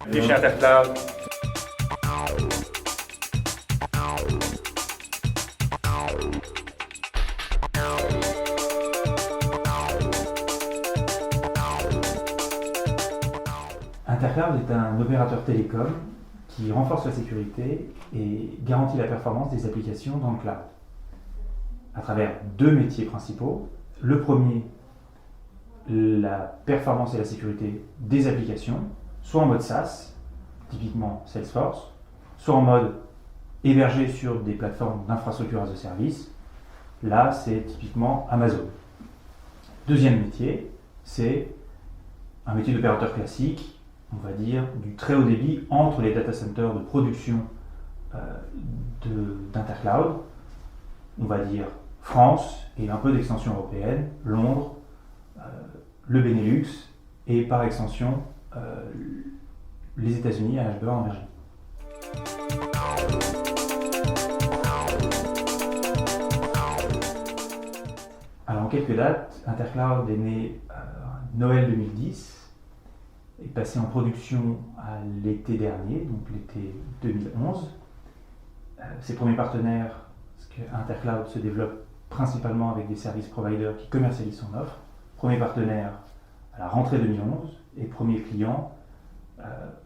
Bienvenue chez Intercloud. Intercloud est un opérateur télécom qui renforce la sécurité et garantit la performance des applications dans le cloud à travers deux métiers principaux. Le premier, la performance et la sécurité des applications, soit en mode SaaS, typiquement Salesforce, soit en mode hébergé sur des plateformes d'infrastructure as a service, là c'est typiquement Amazon. Deuxième métier, c'est un métier d'opérateur classique, on va dire du très haut débit entre les data centers de production d'Intercloud, on va dire France et un peu d'extension européenne, Londres, le Benelux et par extension les États-Unis à Ashburn en Virginie. Alors en quelques dates, Intercloud est né Noël 2010, est passé en production à l'été dernier, donc l'été 2011. Ses premiers partenaires, parce que Intercloud se développe principalement avec des services providers qui commercialisent son offre. Premier partenaire à la rentrée 2011 et premier client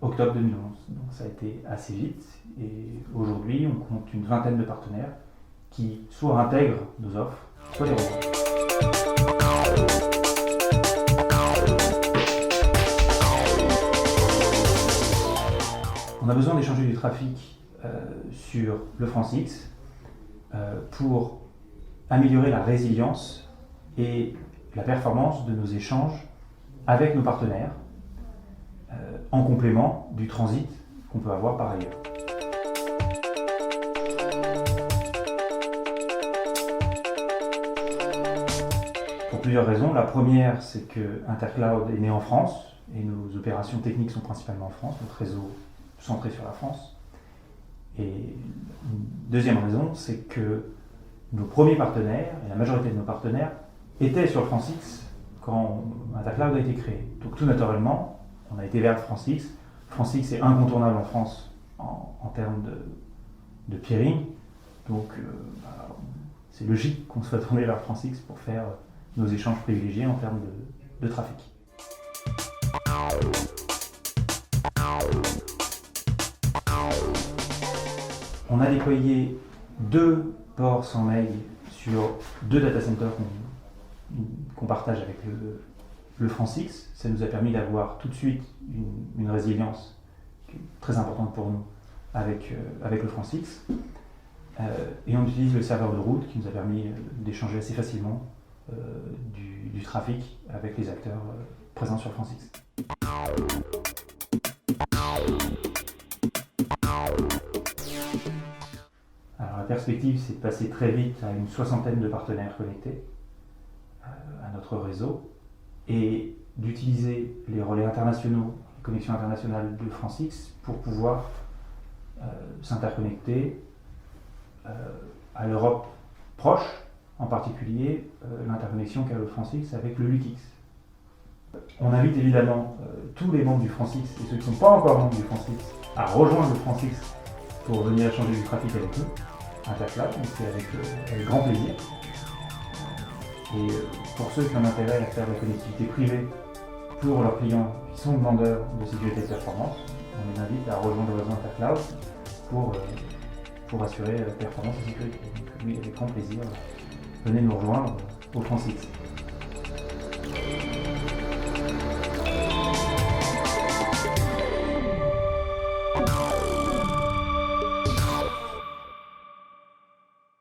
octobre 2011. Donc ça a été assez vite et aujourd'hui on compte une vingtaine de partenaires qui soit intègrent nos offres, soit les revendent. On a besoin d'échanger du trafic sur le FranceX pour améliorer la résilience et la performance de nos échanges avec nos partenaires en complément du transit qu'on peut avoir par ailleurs. Pour plusieurs raisons. La première, c'est que Intercloud est né en France et nos opérations techniques sont principalement en France, notre réseau centré sur la France. Et une deuxième raison, c'est que nos premiers partenaires, et la majorité de nos partenaires, étaient sur le FranceX quand Intercloud a été créé. Donc tout naturellement, on a été vers le FranceX. FranceX est incontournable en France en termes de peering. Donc c'est logique qu'on soit tourné vers le FranceX pour faire nos échanges privilégiés en termes de trafic. On a déployé 2 ports sans mail sur 2 data centers qu'on partage avec le FranceX. Ça nous a permis d'avoir tout de suite une résilience qui est très importante pour nous avec le FranceX. Et on utilise le serveur de route qui nous a permis d'échanger assez facilement du trafic avec les acteurs présents sur FranceX. Alors la perspective, c'est de passer très vite à une soixantaine de partenaires connectés à notre réseau et d'utiliser les relais internationaux, les connexions internationales de FranceX pour pouvoir s'interconnecter à l'Europe proche, en particulier l'interconnexion qu'a le FranceX avec le LUKX. On invite évidemment tous les membres du FranceX et ceux qui ne sont pas encore membres du FranceX à rejoindre le FranceX pour venir échanger du trafic avec nous, Intercloud, donc c'est avec grand plaisir. Et pour ceux qui ont intérêt à faire de la connectivité privée pour leurs clients qui sont demandeurs de sécurité et de performance, on les invite à rejoindre le réseau Intercloud pour assurer la performance et la sécurité. Donc oui, avec grand plaisir, venez nous rejoindre au FranceX.